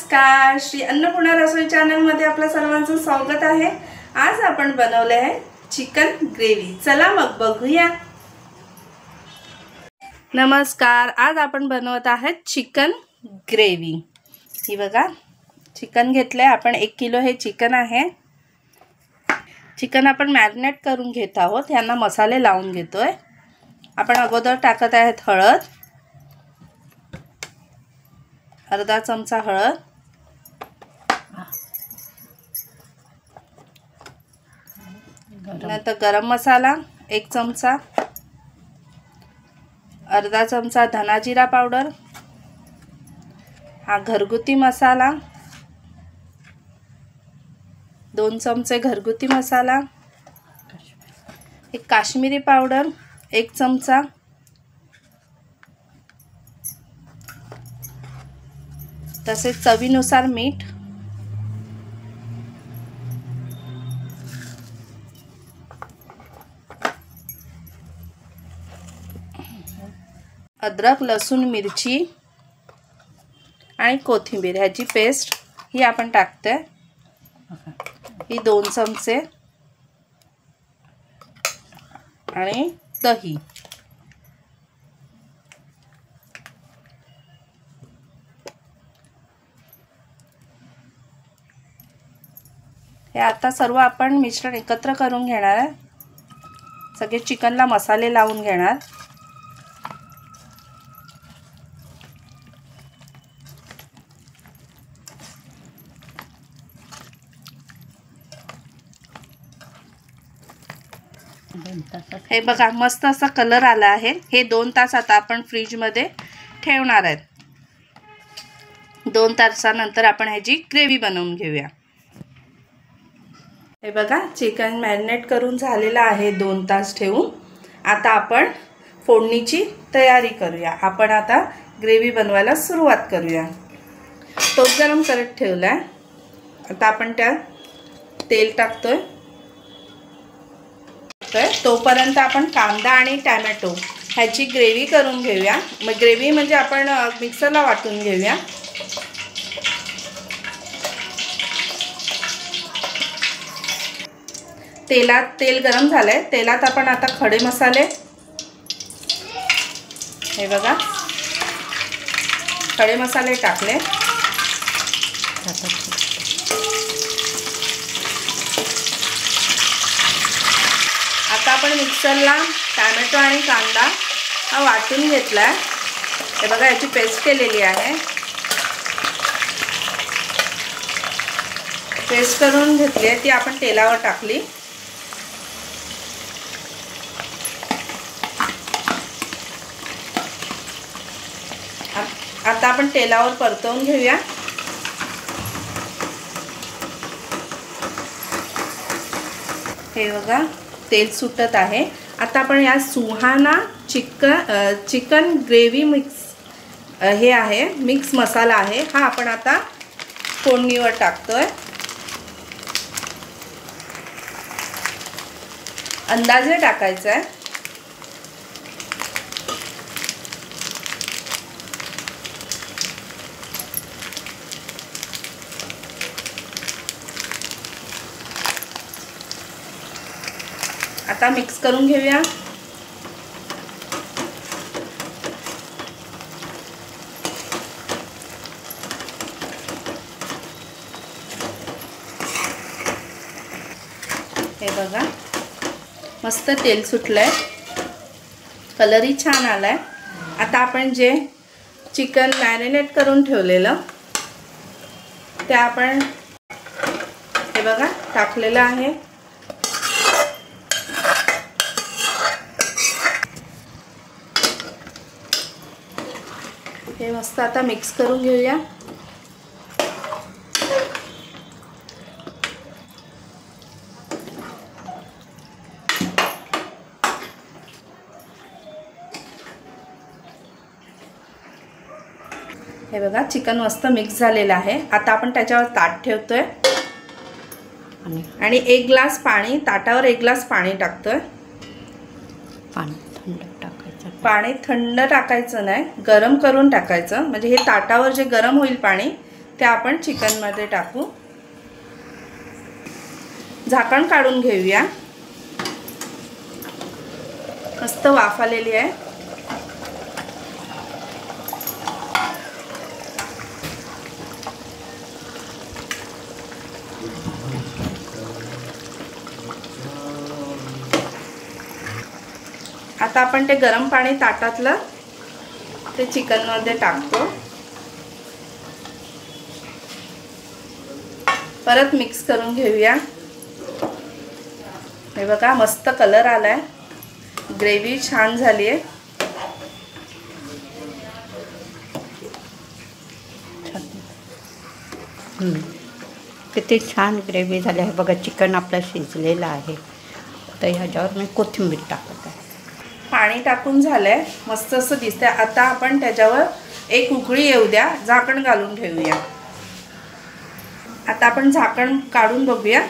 नमस्कार, श्री अन्नपूर्णा रसोई चॅनल मध्ये आपल्या सर्वांचं स्वागत आहे। आज आपण बनवले आहे चिकन ग्रेव्ही। चला मग बघूया। नमस्कार, आज आपण बनवत आहोत चिकन ग्रेव्ही। ही बघा, चिकन घेतले आपण 1 किलो हे चिकन आहे। चिकन आपण मॅरिनेट करून घेत आहोत। यांना मसाले लावून घेतोय। आपण अगोदर टाकत आहोत हळद, अर्धा चमचा हळद, नंतर गरम मसाला 1 चमचा, अर्धा चमचा धना जिरा पावडर, हा घरगुती मसाला, 2 चमचे घरगुती मसाला, एक काश्मीरी पावडर 1 चमचा, तसेच चवीनुसार मीठ, अद्रक लसूण मिरची आणि कोथिंबीर ह्याची पेस्ट ही आपण टाकते। ही 2 चमचे आणि दही। हे आता सर्व आपण मिश्रण एकत्र करून घेणार आहे। सगळे चिकनला मसाले लावून घेणार। हे बघा, मस्त असा कलर आला आहे। हे 2 तास आता आपण फ्रीज मध्ये ठेवणार आहेत। 2 तासानंतर आपण ह्याची ग्रेव्ही बनवून घेऊया। हे बघा, चिकन मॅरिनेट करून झालेला आहे 2 तास ठेवून। आता आपण फोडणीची तयारी करूया। आपण आता ग्रेव्ही बनवायला सुरुवात करूया। तोप गरम करत ठेवलाय। आता आपण त्यात तेल टाकतोय। तोपर्यंत आपण कांदा आणि टोमॅटो ह्याची ग्रेव्ही करून घेऊया। मग ग्रेव्ही म्हणजे आपण मिक्सरला वाटून घेऊया। तेल गरम झालंय। तेलात आपण आता खडे मसाले, हे बघा खडे मसाले टाकले। आता आपण मिक्सरला टोमॅटो आणि कांदा हा वाटून घेतलाय। हे बघा, याची पेस्ट केलेली आहे। पेस्ट करून घेतली आहे ती आपण तेलावर टाकली। आता आपण तेलावर परतवून घेऊया। हे बघा, तेल सुटत आहे। आता आपण या सुहाना चिकन ग्रेव्ही मिक्स हे आहे, मिक्स मसाला आहे, हा आपण आता फोडणीवर टाकतोय। अंदाजे टाकायचा आहे। आता मिक्स करून घेऊया। हे बघा, मस्त तेल सुटलंय, कलरही छान आलाय। आता आपण जे चिकन मॅरिनेट करून ठेवलेलं ते आपण हे बघा टाकलेलं आहे। हे मस्त आता मिक्स करून घेऊया। हे बघा, चिकन मस्त मिक्स झालेलं आहे। आता आपण त्याच्यावर ताट ठेवतोय आणि 1 ग्लास पाणी, ताटावर 1 ग्लास पाणी टाकतोय। पाणी थंड टाकायचं नाही, गरम करून टाकायचं। म्हणजे हे ताटावर जे गरम होईल पाणी ते आपण चिकनमध्ये टाकू. झाकण काढून घेऊया. मस्त वाफ आलेली आहे. आता आपण ते गरम पाणी ताटातलं ते चिकनमध्ये टाकतो. परत मिक्स करून घेऊया. हे बघा मस्त कलर आलाय. ग्रेव्ही छान झाली आहे. किती छान ग्रेव्ही झाली आहे बघा. चिकन आपलं शिजलेलं आहे. तर ह्याच्यावर मी कोथिंबीर टाकत आहे. पाणी टाकून झालंय. मस्त असं दिसतंय. आता आपण त्याच्यावर एक उकळी येऊ द्या. झाकण घालून ठेवूया. आता आपण झाकण काढून बघूया.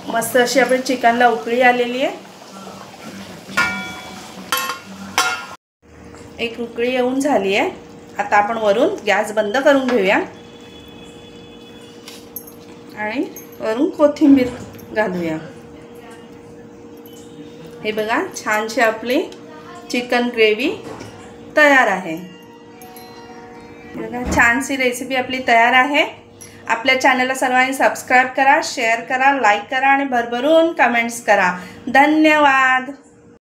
मस्त अशी आपण चिकनला उकळी आलेली आहे. एक उकळी येऊन झाली आहे. आता आपण वरून गॅस बंद करून घेऊया आणि वरून कोथिंबीर घालूया. हे बघा छानशी आपली चिकन ग्रेव्ही तयार आहे. बघा छानशी रेसिपी आपली तयार आहे. आपल्या चॅनलला सर्वांनी सबस्क्राईब करा, शेअर करा, लाईक करा आणि भरभरून कमेंट्स करा. धन्यवाद.